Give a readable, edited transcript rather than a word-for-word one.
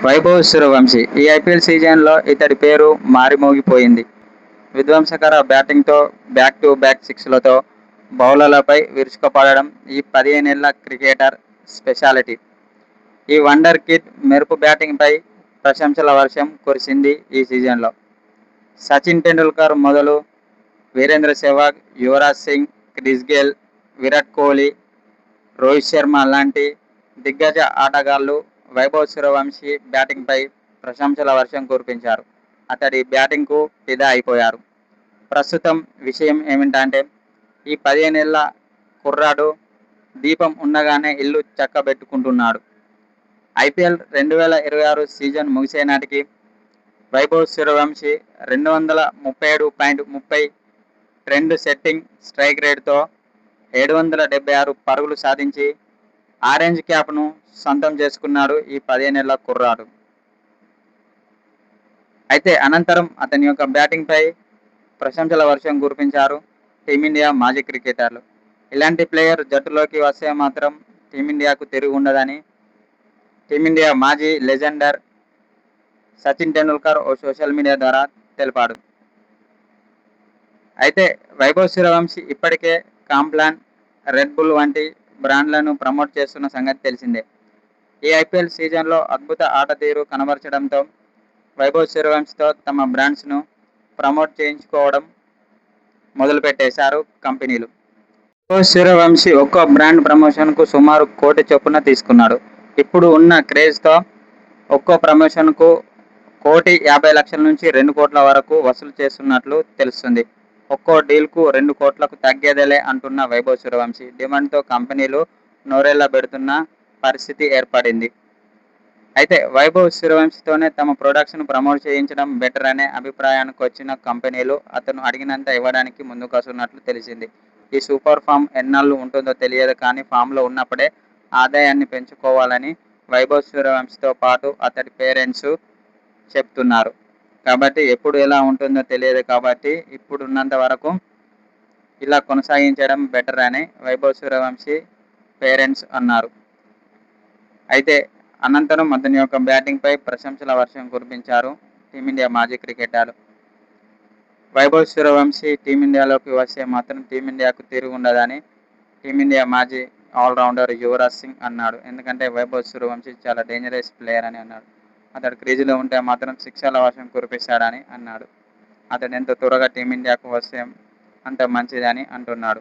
వైభవ్ సూర్యవంశీ ఈ ఐపీఎల్ సీజన్లో ఇతడి పేరు మారుమోగిపోయింది. విధ్వంసకర బ్యాటింగ్తో బ్యాక్ టు బ్యాక్ సిక్స్లతో బౌలర్లపై విరుచుకుపడడం ఈ 15 ఏళ్ల క్రికెటర్ స్పెషాలిటీ. ఈ వండర్ కిడ్ మెరుపు బ్యాటింగ్పై ప్రశంసల వర్షం కురిసింది ఈ సీజన్లో. సచిన్ టెండూల్కర్ మొదలు వీరేంద్ర సెహ్వాగ్, యువరాజ్ సింగ్, క్రిస్ గేల్, విరాట్ కోహ్లీ, రోహిత్ శర్మ లాంటి దిగ్గజ ఆటగాళ్లు వైభవ్ సూర్యవంశీ బ్యాటింగ్పై ప్రశంసల వర్షం కురిపించారు. అతడి బ్యాటింగ్కు ఫిదా అయిపోయారు. ప్రస్తుతం విషయం ఏమిటంటే ఈ 15 ఏళ్ల కుర్రాడు దీపం ఉండగానే ఇల్లు చక్కబెట్టుకుంటున్నాడు. ఐపీఎల్ 2026 సీజన్ ముగిసే నాటికి Vaibhav Suryavanshi 237.30 trend setting strike రేటుతో 776 పరుగులు సాధించి ఆరెంజ్ క్యాప్ను సొంతం చేసుకున్నాడు ఈ 15 ఏళ్ల కుర్రాడు. అయితే అనంతరం అతని యొక్క బ్యాటింగ్పై ప్రశంసల వర్షం కురిపించారు టీమిండియా మాజీ క్రికెటర్లు. ఇలాంటి ప్లేయర్ జట్టులోకి వస్తే మాత్రం టీమిండియాకు తిరుగు ఉండదని టీమిండియా మాజీ లెజెండర్ సచిన్ టెండూల్కర్ ఓ సోషల్ మీడియా ద్వారా తెలిపాడు. అయితే వైభవ్ సూర్యవంశీ ఇప్పటికే కాంప్లాన్, రెడ్ బుల్ వంటి బ్రాండ్లను ప్రమోట్ చేస్తున్న సంగతి తెలిసిందే. ఈ ఐపీఎల్ సీజన్లో అద్భుత ఆట తీరు కనబరచడంతో వైభవ్ సూర్యవంశీతో తమ బ్రాండ్స్ను ప్రమోట్ చేయించుకోవడం మొదలుపెట్టేశారు కంపెనీలు. వైభవ్ సూర్యవంశీ ఒక్కో బ్రాండ్ ప్రమోషన్కు సుమారు 1 కోటి చొప్పున తీసుకున్నాడు. ఇప్పుడు ఉన్న క్రేజ్తో ఒక్కో ప్రమోషన్కు 1,50,00,000 నుంచి 2 కోట్ల వరకు వసూలు చేస్తున్నట్లు తెలుస్తుంది. ఒక్కో డీల్కు 2 కోట్లకు తగ్గేదేలే అంటున్న వైభవ్ సూర్యవంశీ డిమాండ్తో కంపెనీలు నోరెళ్లబెడుతున్న పరిస్థితి ఏర్పడింది. అయితే వైభవ్ సూర్యవంశీతోనే తమ ప్రొడక్ట్స్ను ప్రమోట్ చేయించడం బెటర్ అనే అభిప్రాయానికి వచ్చిన కంపెనీలు అతను అడిగినంత ఇవ్వడానికి ముందుకొస్తున్నట్లు తెలిసింది. ఈ సూపర్ ఫామ్ ఎన్నాళ్లు ఉంటుందో తెలియదు కానీ ఫామ్లో ఉన్నప్పుడే ఆదాయాన్ని పెంచుకోవాలని వైభవ్ సూర్యవంశీతో పాటు అతడి పేరెంట్స్ చెప్తున్నారు. కాబట్టి ఎప్పుడు ఎలా ఉంటుందో తెలియదు కాబట్టి ఇప్పుడున్నంత వరకు ఇలా కొనసాగించడం బెటర్ అని వైభవ్ సూర్యవంశీ పేరెంట్స్ అన్నారు. అయితే అనంతరం అతని యొక్క బ్యాటింగ్పై ప్రశంసల వర్షం కురిపించారు టీమిండియా మాజీ క్రికెటర్లు. వైభవ్ సూర్యవంశీ టీమిండియాలోకి వస్తే మాత్రం టీమిండియాకు తిరుగు ఉండదని టీమిండియా మాజీ ఆల్రౌండర్ యువరాజ్ సింగ్ అన్నాడు. ఎందుకంటే వైభవ్ సూర్యవంశీ చాలా డేంజరస్ ప్లేయర్ అని అన్నాడు. అతడు క్రీజులో ఉంటే మాత్రం సిక్సర్ల వర్షం కురిపిస్తాడని అన్నాడు. అతడు ఎంత త్వరగా టీమిండియాకు వస్తే అంత మంచిదని అంటున్నాడు.